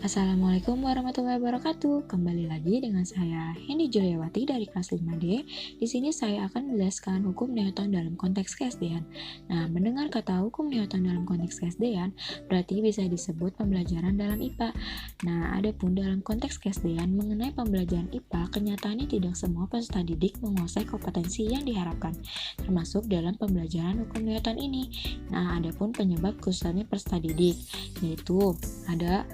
Assalamualaikum warahmatullahi wabarakatuh. Kembali lagi dengan saya Hendy Juliawati dari kelas 5D. Di sini saya akan menjelaskan hukum Newton dalam konteks keSD-an. Nah, mendengar kata hukum Newton dalam konteks keSD-an berarti bisa disebut pembelajaran dalam IPA. Nah, adapun dalam konteks keSD-an mengenai pembelajaran IPA, kenyataannya tidak semua peserta didik menguasai kompetensi yang diharapkan, termasuk dalam pembelajaran hukum Newton ini. Nah, adapun penyebab khususnya peserta didik, yaitu ada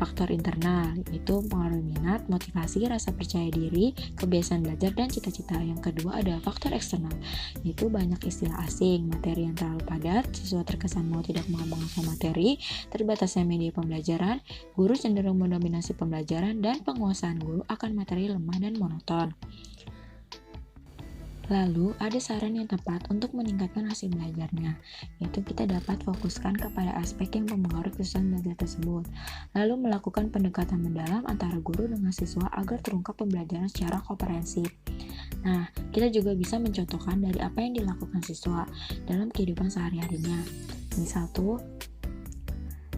faktor internal, yaitu pengaruh minat, motivasi, rasa percaya diri, kebiasaan belajar, dan cita-cita. Yang kedua adalah faktor eksternal, yaitu banyak istilah asing, materi yang terlalu padat, siswa terkesan mau tidak menghafal materi, terbatasnya media pembelajaran, guru cenderung mendominasi pembelajaran, dan penguasaan guru akan materi lemah dan monoton. Lalu, ada saran yang tepat untuk meningkatkan hasil belajarnya, yaitu kita dapat fokuskan kepada aspek yang mempengaruhi kesusahan belajar tersebut, lalu melakukan pendekatan mendalam antara guru dengan siswa agar terungkap pembelajaran secara komprehensif. Nah, kita juga bisa mencontohkan dari apa yang dilakukan siswa dalam kehidupan sehari-harinya. Misal tuh,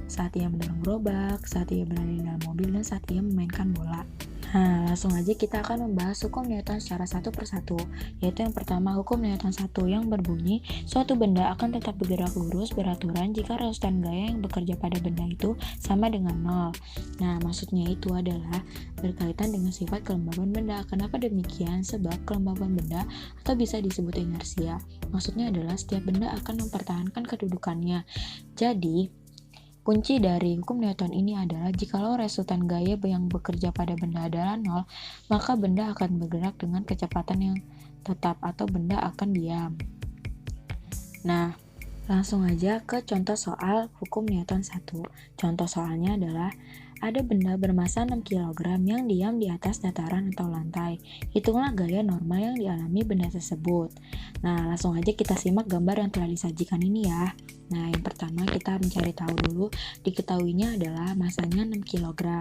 saat ia mendorong gerobak, saat ia berada di dalam mobil, dan saat ia memainkan bola. Nah, langsung aja kita akan membahas hukum Newton secara satu persatu, yaitu yang pertama hukum Newton 1 yang berbunyi, suatu benda akan tetap bergerak lurus beraturan jika resistan gaya yang bekerja pada benda itu sama dengan 0. Nah, maksudnya itu adalah berkaitan dengan sifat kelembaban benda. Kenapa demikian? Sebab kelembaban benda atau bisa disebut inersia. Maksudnya adalah setiap benda akan mempertahankan kedudukannya. Jadi, kunci dari hukum Newton ini adalah jikalau resultan gaya yang bekerja pada benda adalah 0, maka benda akan bergerak dengan kecepatan yang tetap atau benda akan diam. Nah, langsung aja ke contoh soal hukum Newton 1. Contoh soalnya adalah ada benda bermasa 6 kg yang diam di atas dataran atau lantai. Hitunglah gaya normal yang dialami benda tersebut. Nah, langsung aja kita simak gambar yang telah disajikan ini ya. Nah, yang pertama kita mencari tahu dulu, diketahuinya adalah masanya 6 kg.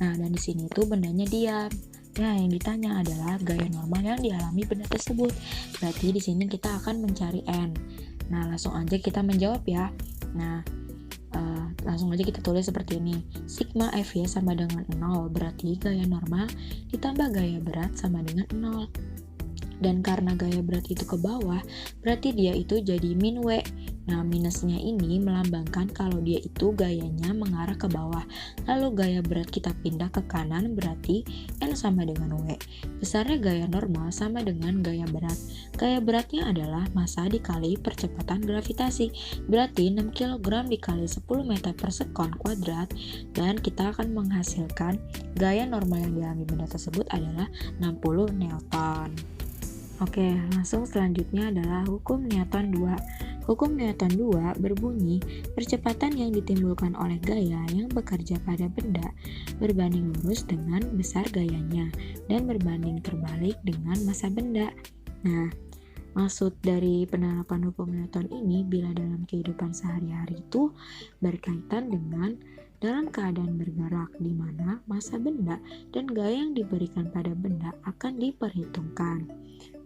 Nah, dan di sini tuh bendanya diam. Nah, yang ditanya adalah gaya normal yang dialami benda tersebut. Berarti di sini kita akan mencari N. Nah, langsung aja kita menjawab ya. Nah, langsung aja kita tulis seperti ini. Sigma Fy sama dengan 0, berarti gaya normal ditambah gaya berat sama dengan 0. Dan karena gaya berat itu ke bawah, berarti dia itu jadi min W. Nah, minusnya ini melambangkan kalau dia itu gayanya mengarah ke bawah. Lalu gaya berat kita pindah ke kanan, berarti N sama dengan W. Besarnya gaya normal sama dengan gaya berat. Gaya beratnya adalah massa dikali percepatan gravitasi. Berarti 6 kg dikali 10 meter per sekon kuadrat. Dan kita akan menghasilkan gaya normal yang dialami benda tersebut adalah 60 Newton. Oke, langsung selanjutnya adalah hukum Newton 2. Hukum Newton 2 berbunyi, percepatan yang ditimbulkan oleh gaya yang bekerja pada benda berbanding lurus dengan besar gayanya dan berbanding terbalik dengan massa benda. Nah, maksud dari penerapan hukum Newton ini bila dalam kehidupan sehari-hari itu berkaitan dengan dalam keadaan bergerak di mana massa benda dan gaya yang diberikan pada benda akan diperhitungkan.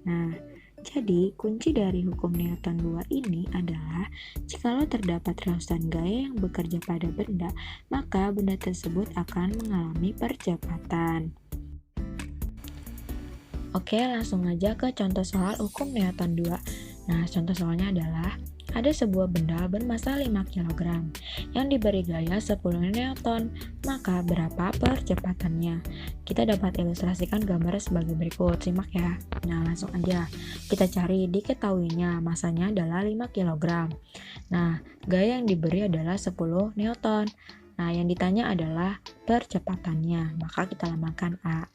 Nah, jadi kunci dari hukum Newton 2 ini adalah jikalau terdapat resistan gaya yang bekerja pada benda, maka benda tersebut akan mengalami percepatan. Oke, langsung aja ke contoh soal hukum Newton 2. Nah, contoh soalnya adalah ada sebuah benda bermassa 5 kg yang diberi gaya 10 Newton, maka berapa percepatannya? Kita dapat ilustrasikan gambar sebagai berikut, simak ya. Nah, langsung aja kita cari, diketahuinya masanya adalah 5 kg. Nah, gaya yang diberi adalah 10 Newton. Nah, yang ditanya adalah percepatannya, maka kita lambangkan A.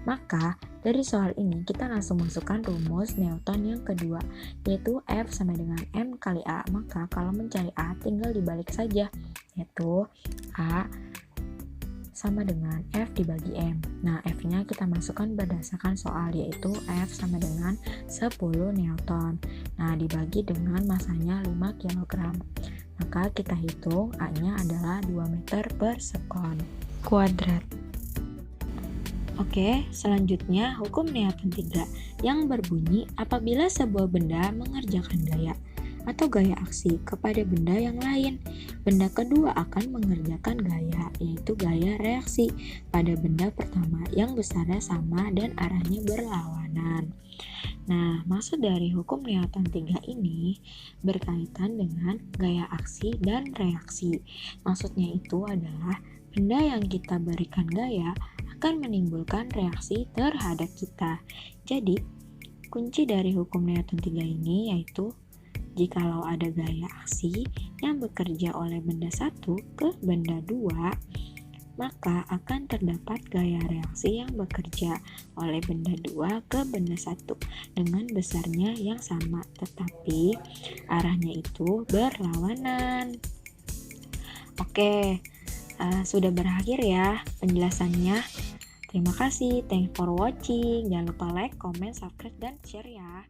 Maka, dari soal ini kita langsung masukkan rumus Newton yang kedua, yaitu F sama dengan M kali A. Maka kalau mencari A tinggal dibalik saja, yaitu A sama dengan F dibagi M. Nah, F-nya kita masukkan berdasarkan soal, yaitu F sama dengan 10 Newton. Nah, dibagi dengan masanya 5 kg. Maka kita hitung A-nya adalah 2 meter per sekon kuadrat. Oke, selanjutnya hukum Newton 3 yang berbunyi apabila sebuah benda mengerjakan gaya atau gaya aksi kepada benda yang lain, benda kedua akan mengerjakan gaya yaitu gaya reaksi pada benda pertama yang besarnya sama dan arahnya berlawanan. Nah, maksud dari hukum Newton 3 ini berkaitan dengan gaya aksi dan reaksi. Maksudnya itu adalah benda yang kita berikan gaya akan menimbulkan reaksi terhadap kita. Jadi, kunci dari hukum Newton 3 ini yaitu jikalau ada gaya aksi yang bekerja oleh benda satu ke benda dua, maka akan terdapat gaya reaksi yang bekerja oleh benda dua ke benda satu dengan besarnya yang sama, tetapi arahnya itu berlawanan. Oke, sudah berakhir ya penjelasannya. Terima kasih, thanks for watching. Jangan lupa like, comment, subscribe, dan share ya.